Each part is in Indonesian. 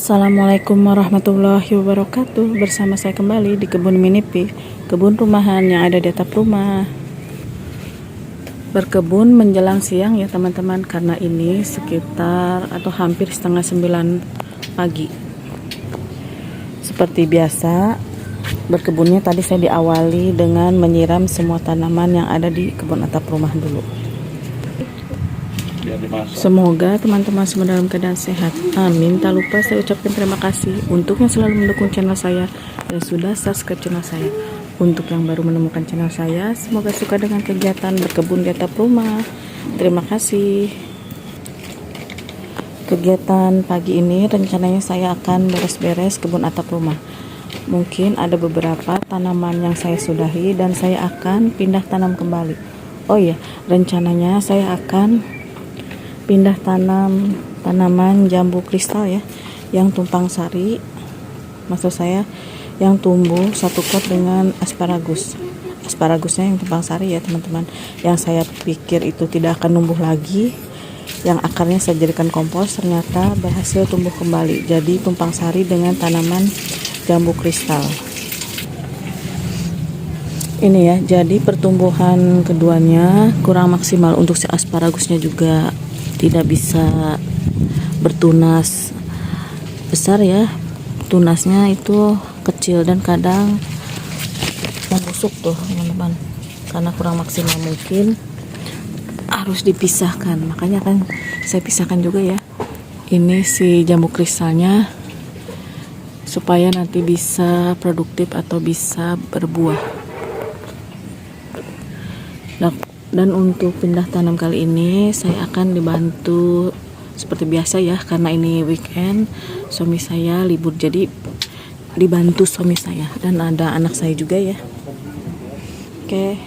Assalamualaikum warahmatullahi wabarakatuh. Bersama saya kembali di kebun minipi, kebun rumahan yang ada di atap rumah. Berkebun menjelang siang ya teman-teman, karena ini sekitar atau hampir setengah 9 pagi. Seperti biasa, berkebunnya tadi saya diawali dengan menyiram semua tanaman yang ada di kebun atap rumah dulu. Semoga teman-teman semua dalam keadaan sehat. Amin. Tak lupa saya ucapkan terima kasih untuk yang selalu mendukung channel saya dan sudah subscribe channel saya. Untuk yang baru menemukan channel saya, semoga suka dengan kegiatan berkebun di atap rumah. Terima kasih. Kegiatan pagi ini rencananya saya akan beres-beres kebun atap rumah. Mungkin ada beberapa tanaman yang saya sudahi dan saya akan pindah tanam kembali. Oh iya, rencananya saya akan pindah tanam tanaman jambu kristal ya, yang tumpang sari, maksud saya yang tumbuh satu pot dengan asparagusnya yang tumpang sari ya teman-teman, yang saya pikir itu tidak akan numbuh lagi, yang akarnya saya jadikan kompos, ternyata berhasil tumbuh kembali jadi tumpang sari dengan tanaman jambu kristal ini ya. Jadi pertumbuhan keduanya kurang maksimal, untuk si asparagusnya juga tidak bisa bertunas besar ya, tunasnya itu kecil dan kadang membusuk tuh teman-teman, karena kurang maksimal mungkin harus dipisahkan. Makanya kan saya pisahkan juga ya ini si jambu kristalnya, supaya nanti bisa produktif atau bisa berbuah. Dan untuk pindah tanam kali ini saya akan dibantu seperti biasa ya, karena ini weekend, suami saya libur jadi dibantu suami saya dan ada anak saya juga ya. Oke,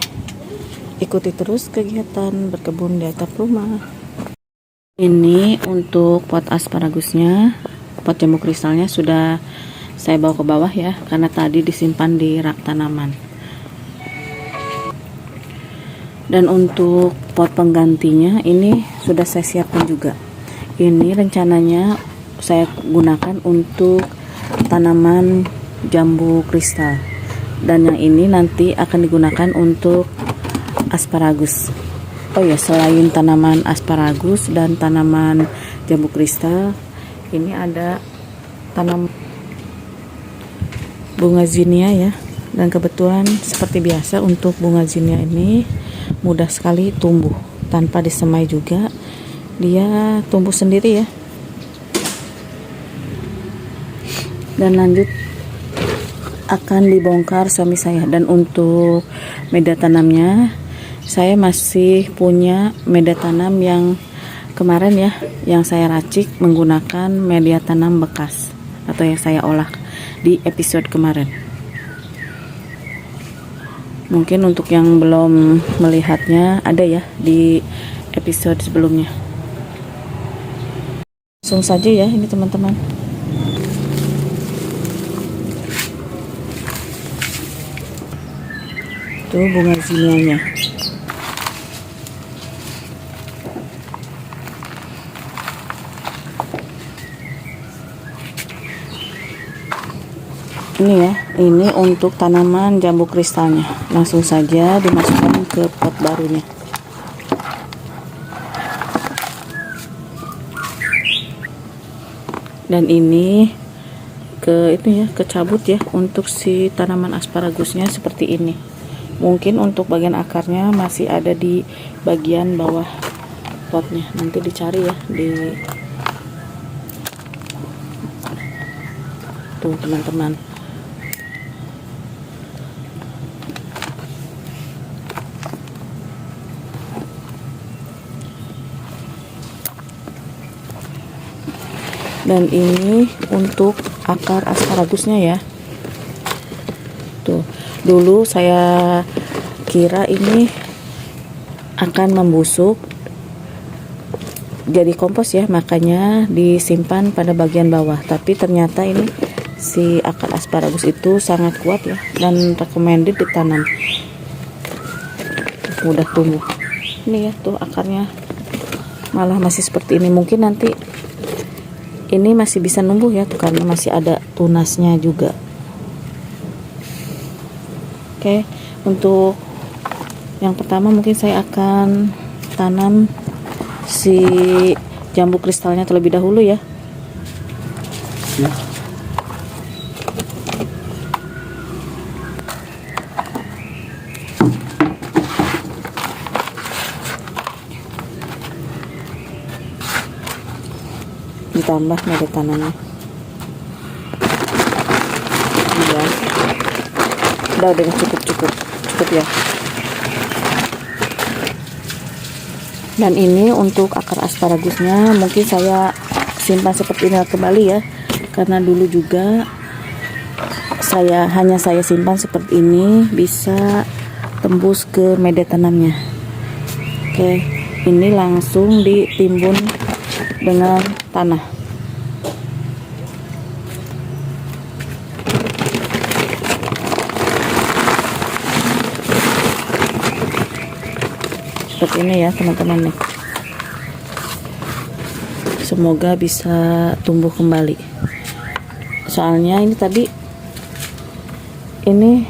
ikuti terus kegiatan berkebun di atap rumah. Ini untuk pot asparagusnya, pot jambu kristalnya sudah saya bawa ke bawah ya, karena tadi disimpan di rak tanaman. Dan untuk pot penggantinya ini sudah saya siapkan juga. Ini rencananya saya gunakan untuk tanaman jambu kristal, dan yang ini nanti akan digunakan untuk asparagus. Oh ya, selain tanaman asparagus dan tanaman jambu kristal, ini ada tanam bunga zinnia ya. Dan kebetulan seperti biasa untuk bunga zinnia ini mudah sekali tumbuh tanpa disemai juga, dia tumbuh sendiri ya. Dan lanjut akan dibongkar suami saya. Dan untuk media tanamnya, saya masih punya media tanam yang kemarin ya, yang saya racik menggunakan media tanam bekas atau yang saya olah di episode kemarin. Mungkin untuk yang belum melihatnya ada ya di episode sebelumnya. Langsung saja ya ini teman-teman. Tuh bunga zinnianya. Ini ya, ini untuk tanaman jambu kristalnya. Langsung saja dimasukkan ke pot barunya. Dan ini kecabut ya untuk si tanaman asparagusnya seperti ini. Mungkin untuk bagian akarnya masih ada di bagian bawah potnya. Nanti dicari ya di tuh teman-teman. Dan ini untuk akar asparagusnya ya. Tuh, dulu saya kira ini akan membusuk jadi kompos ya, makanya disimpan pada bagian bawah. Tapi ternyata ini si akar asparagus itu sangat kuat ya, dan recommended ditanam, mudah tumbuh. Ini ya tuh akarnya malah masih seperti ini. Mungkin nanti ini masih bisa numbuh ya tuh, karena masih ada tunasnya juga. Oke, untuk yang pertama mungkin saya akan tanam si jambu kristalnya terlebih dahulu ya. Ditambah media tanamnya. Ya. Udah cukup ya. Dan ini untuk akar asparagusnya mungkin saya simpan seperti ini kembali ya, karena dulu juga saya simpan seperti ini, bisa tembus ke media tanamnya. Oke, ini langsung ditimbun dengan tanah. Seperti ini ya teman-teman nih. Semoga bisa tumbuh kembali. Soalnya ini tadi ini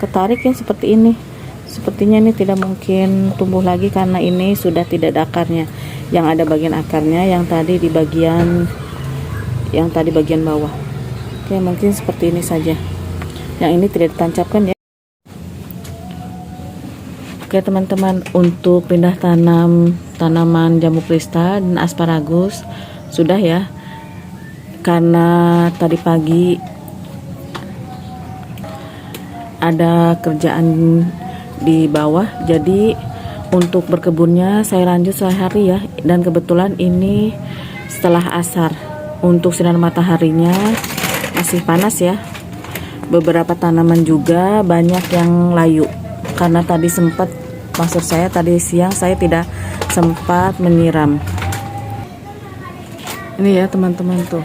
ketarik ya seperti ini. Sepertinya ini tidak mungkin tumbuh lagi karena ini sudah tidak ada akarnya. Yang ada bagian akarnya yang tadi di bagian bawah. Oke, mungkin seperti ini saja. Yang ini tidak ditancapkan ya. Oke teman-teman, untuk pindah tanam tanaman jambu kristal dan asparagus sudah ya, karena tadi pagi ada kerjaan di bawah, jadi untuk berkebunnya saya lanjut sehari ya. Dan kebetulan ini setelah asar, untuk sinar mataharinya masih panas ya. Beberapa tanaman juga banyak yang layu, karena tadi tadi siang saya tidak sempat menyiram. Ini ya teman-teman tuh.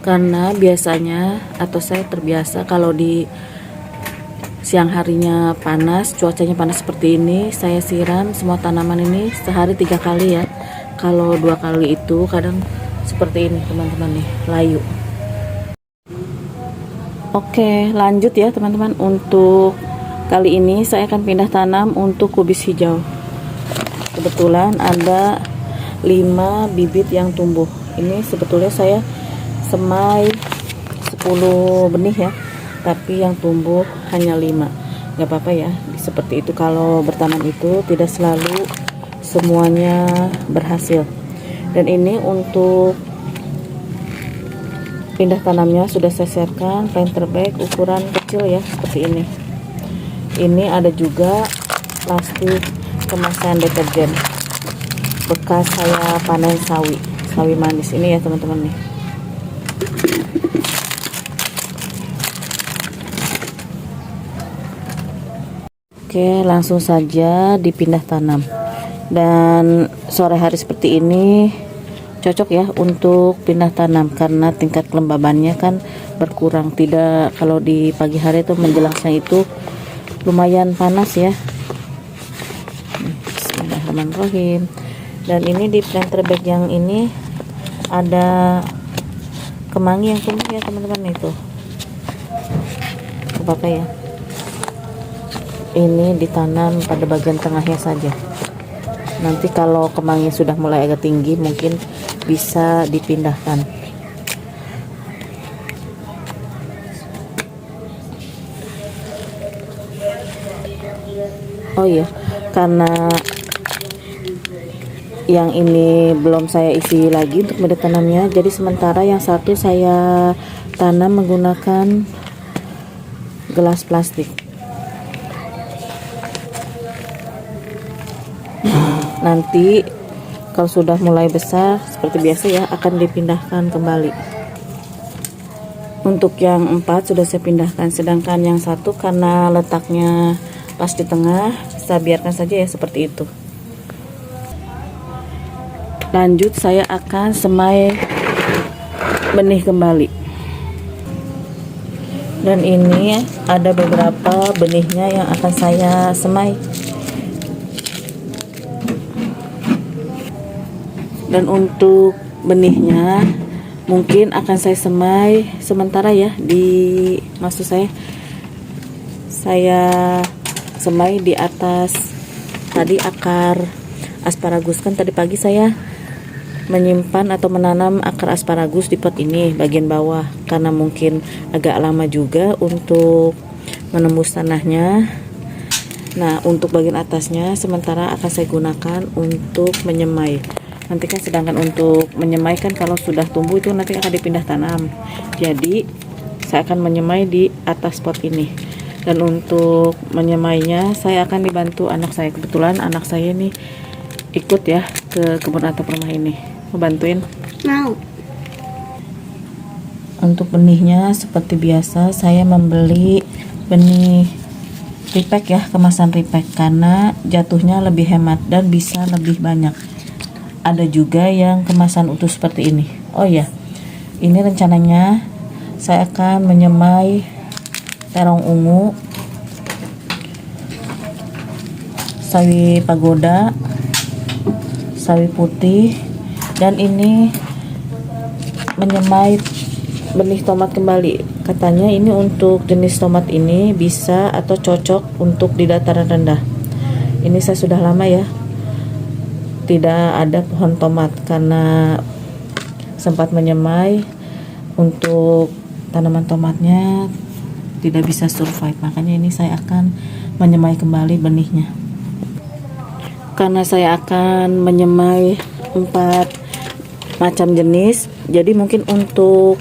Karena biasanya atau saya terbiasa kalau di siang harinya panas, cuacanya panas seperti ini, saya siram semua tanaman ini sehari 3 kali ya. Kalau 2 kali itu kadang seperti ini teman-teman nih, layu. Oke, lanjut ya teman-teman. Untuk kali ini saya akan pindah tanam untuk kubis hijau. Kebetulan ada 5 bibit yang tumbuh. Ini sebetulnya saya semai 10 benih ya, tapi yang tumbuh hanya 5. Gak apa-apa ya, seperti itu. Kalau bertanam itu tidak selalu semuanya berhasil. Dan ini untuk pindah tanamnya sudah saya siapkan planter bag ukuran kecil ya, seperti ini. Ini ada juga plastik kemasan deterjen bekas saya panen sawi manis ini ya teman-teman nih. Oke, langsung saja dipindah tanam. Dan sore hari seperti ini cocok ya untuk pindah tanam karena tingkat kelembabannya kan berkurang. Tidak, kalau di pagi hari itu menjelang siang itu lumayan panas ya. Bismillahirrahmanirrahim. Dan ini di planter bag yang ini ada kemangi yang tumbuh ya teman-teman, itu apa ya. Ini ditanam pada bagian tengahnya saja. Nanti kalau kemangi sudah mulai agak tinggi mungkin bisa dipindahkan. Oh iya, karena yang ini belum saya isi lagi untuk media tanamnya, jadi sementara yang satu saya tanam menggunakan gelas plastik. Nanti kalau sudah mulai besar seperti biasa ya akan dipindahkan kembali. Untuk yang 4 sudah saya pindahkan, sedangkan yang satu karena letaknya pas di tengah, saya biarkan saja ya seperti itu. Lanjut saya akan semai benih kembali. Dan ini ada beberapa benihnya yang akan saya semai. Dan untuk benihnya mungkin akan saya semai sementara ya, maksud saya semai di atas tadi akar asparagus. Kan tadi pagi saya menyimpan atau menanam akar asparagus di pot ini bagian bawah, karena mungkin agak lama juga untuk menembus tanahnya. Nah, untuk bagian atasnya sementara akan saya gunakan untuk menyemai. Nanti kan sedangkan untuk menyemai kan kalau sudah tumbuh itu nanti akan dipindah tanam. Jadi saya akan menyemai di atas pot ini. Dan untuk menyemainya saya akan dibantu anak saya. Kebetulan anak saya ini ikut ya ke kebun atap rumah ini. Mau bantuin? Mau. Untuk benihnya seperti biasa saya membeli benih repack ya, kemasan repack, karena jatuhnya lebih hemat dan bisa lebih banyak. Ada juga yang kemasan utuh seperti ini. Oh ya, ini rencananya saya akan menyemai terong ungu, sawi pagoda, sawi putih, dan ini menyemai benih tomat kembali. Katanya ini untuk jenis tomat ini bisa atau cocok untuk di dataran rendah. Ini saya sudah lama ya tidak ada pohon tomat karena sempat menyemai untuk tanaman tomatnya tidak bisa survive. Makanya ini saya akan menyemai kembali benihnya. Karena saya akan menyemai 4 macam jenis, jadi mungkin untuk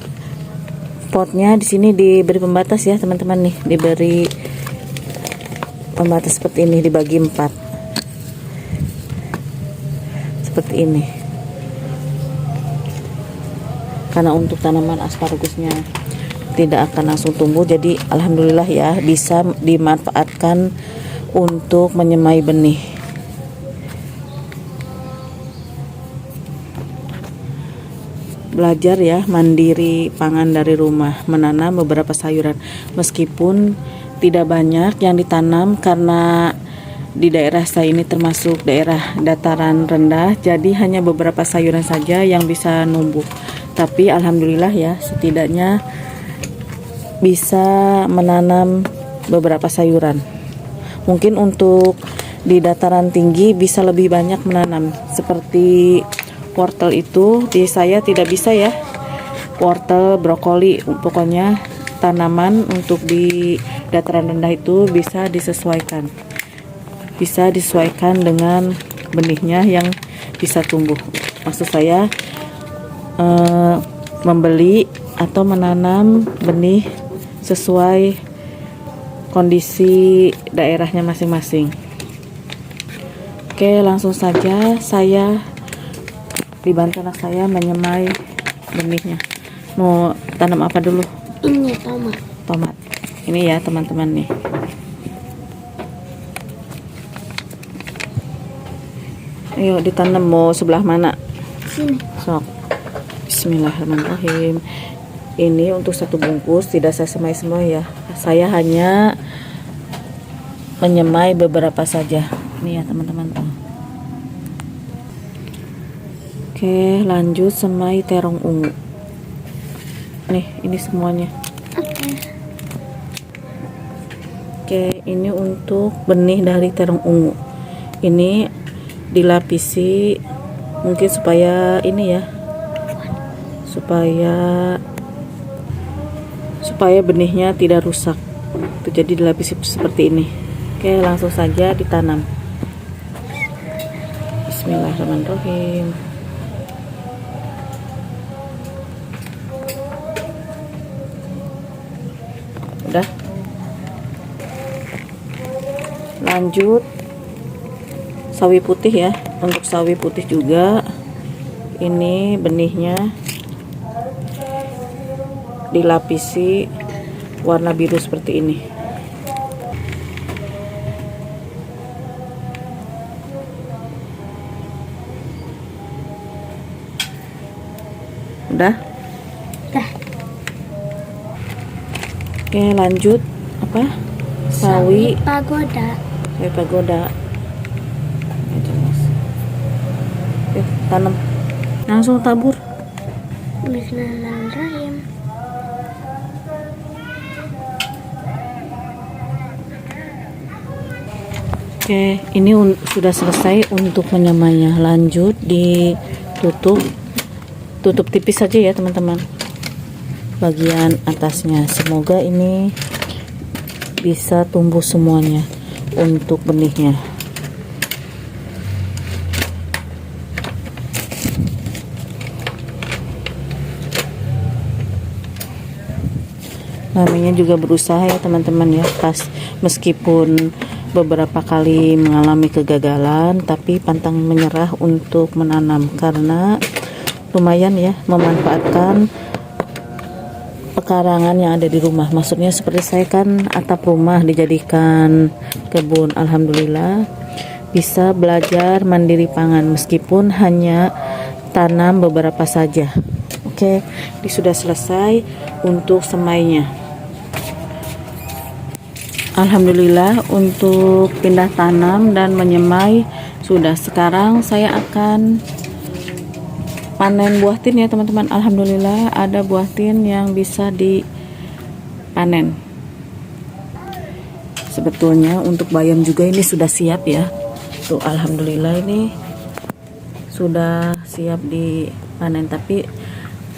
potnya di sini diberi pembatas ya teman-teman nih, diberi pembatas seperti ini, dibagi 4 seperti ini. Karena untuk tanaman asparagusnya tidak akan langsung tumbuh, jadi alhamdulillah ya bisa dimanfaatkan untuk menyemai benih. Belajar ya mandiri pangan dari rumah, menanam beberapa sayuran meskipun tidak banyak yang ditanam karena di daerah saya ini termasuk daerah dataran rendah, jadi hanya beberapa sayuran saja yang bisa numbuh. Tapi alhamdulillah ya setidaknya bisa menanam beberapa sayuran. Mungkin untuk di dataran tinggi bisa lebih banyak menanam, seperti wortel itu di saya tidak bisa ya, wortel, brokoli, pokoknya tanaman untuk di dataran rendah itu bisa disesuaikan dengan benihnya yang bisa tumbuh. Maksud saya membeli atau menanam benih sesuai kondisi daerahnya masing-masing. Oke, langsung saja saya dibantu anak saya menyemai benihnya. Mau tanam apa dulu? Ini tomat. Tomat. Ini ya teman-teman nih. Ayo ditanam, mau sebelah mana? Sini. Sok. Bismillahirrahmanirrahim. Ini untuk 1 bungkus tidak saya semai semua ya. Saya hanya menyemai beberapa saja. Nih ya teman-teman tuh. Oke, lanjut semai terong ungu. Nih, ini semuanya. Oke, ini untuk benih dari terong ungu. Ini dilapisi mungkin supaya ini ya, supaya benihnya tidak rusak. Itu jadi dilapisi seperti ini. Oke, langsung saja ditanam. Bismillahirrahmanirrahim. Udah. Lanjut sawi putih ya. Untuk sawi putih juga ini benihnya dilapisi warna biru seperti ini. Udah? Udah. Oke, lanjut apa? Sawi pagoda. Sawi pagoda. Oke, tanam. Langsung tabur. Bismillahirrahmanirrahim. Oke, ini sudah selesai untuk menyamainya. Lanjut ditutup, tutup tipis saja ya teman-teman, bagian atasnya. Semoga ini bisa tumbuh semuanya untuk benihnya. Namanya juga berusaha ya teman-teman ya, meskipun beberapa kali mengalami kegagalan, tapi pantang menyerah untuk menanam karena lumayan ya memanfaatkan pekarangan yang ada di rumah. Maksudnya seperti saya kan atap rumah dijadikan kebun. Alhamdulillah bisa belajar mandiri pangan meskipun hanya tanam beberapa saja. Oke, ini sudah selesai untuk semainya. Alhamdulillah untuk pindah tanam dan menyemai sudah. Sekarang saya akan panen buah tin ya teman-teman. Alhamdulillah ada buah tin yang bisa dipanen. Sebetulnya untuk bayam juga ini sudah siap ya. Tuh alhamdulillah ini sudah siap dipanen, tapi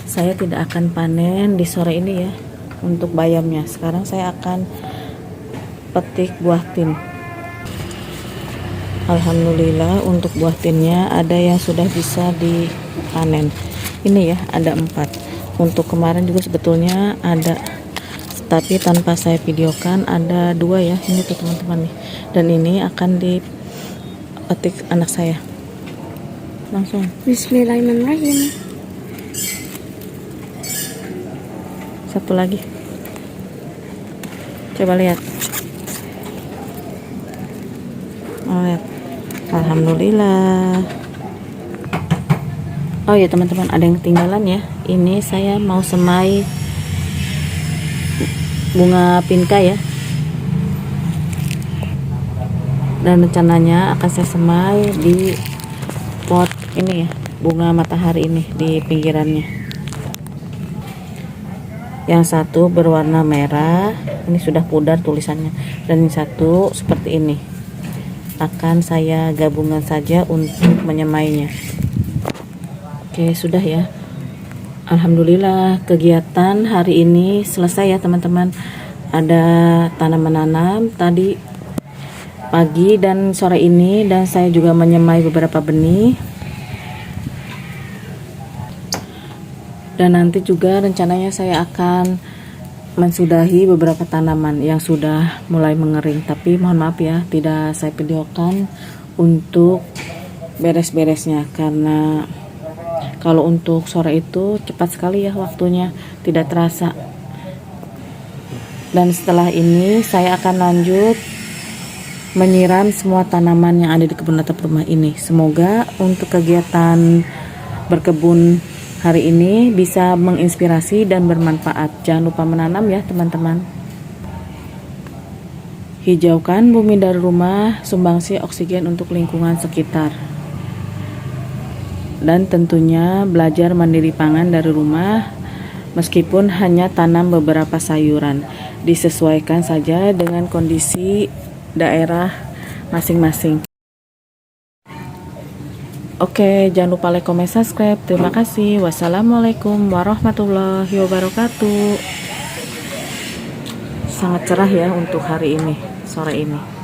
saya tidak akan panen di sore ini ya untuk bayamnya. Sekarang saya akan petik buah tin. Alhamdulillah untuk buah tinnya ada yang sudah bisa dipanen. Ini ya ada 4. Untuk kemarin juga sebetulnya ada, tapi tanpa saya videokan. Ada 2 ya, ini tuh teman-teman nih. Dan ini akan dipetik anak saya. Langsung. Bismillahirrahmanirrahim. Satu lagi. Coba lihat. Lihat. Alhamdulillah. Oh ya teman-teman, ada yang ketinggalan ya. Ini saya mau semai bunga pinka ya. Dan rencananya akan saya semai di pot ini ya, bunga matahari ini di pinggirannya. Yang satu berwarna merah, ini sudah pudar tulisannya, dan yang satu seperti ini. Akan saya gabungkan saja untuk menyemainya. Oke, sudah ya. Alhamdulillah kegiatan hari ini selesai ya teman-teman. Ada tanam menanam tadi pagi dan sore ini, dan saya juga menyemai beberapa benih. Dan nanti juga rencananya saya akan mensudahi beberapa tanaman yang sudah mulai mengering, tapi mohon maaf ya tidak saya videokan untuk beres-beresnya karena kalau untuk sore itu cepat sekali ya waktunya, tidak terasa. Dan setelah ini saya akan lanjut menyiram semua tanaman yang ada di kebun atap rumah ini. Semoga untuk kegiatan berkebun hari ini bisa menginspirasi dan bermanfaat. Jangan lupa menanam ya teman-teman. Hijaukan bumi dari rumah, sumbangsi oksigen untuk lingkungan sekitar. Dan tentunya belajar mandiri pangan dari rumah, meskipun hanya tanam beberapa sayuran. Disesuaikan saja dengan kondisi daerah masing-masing. Oke, jangan lupa like, comment, subscribe. Terima kasih. Wassalamualaikum warahmatullahi wabarakatuh. Sangat cerah ya untuk hari ini, sore ini.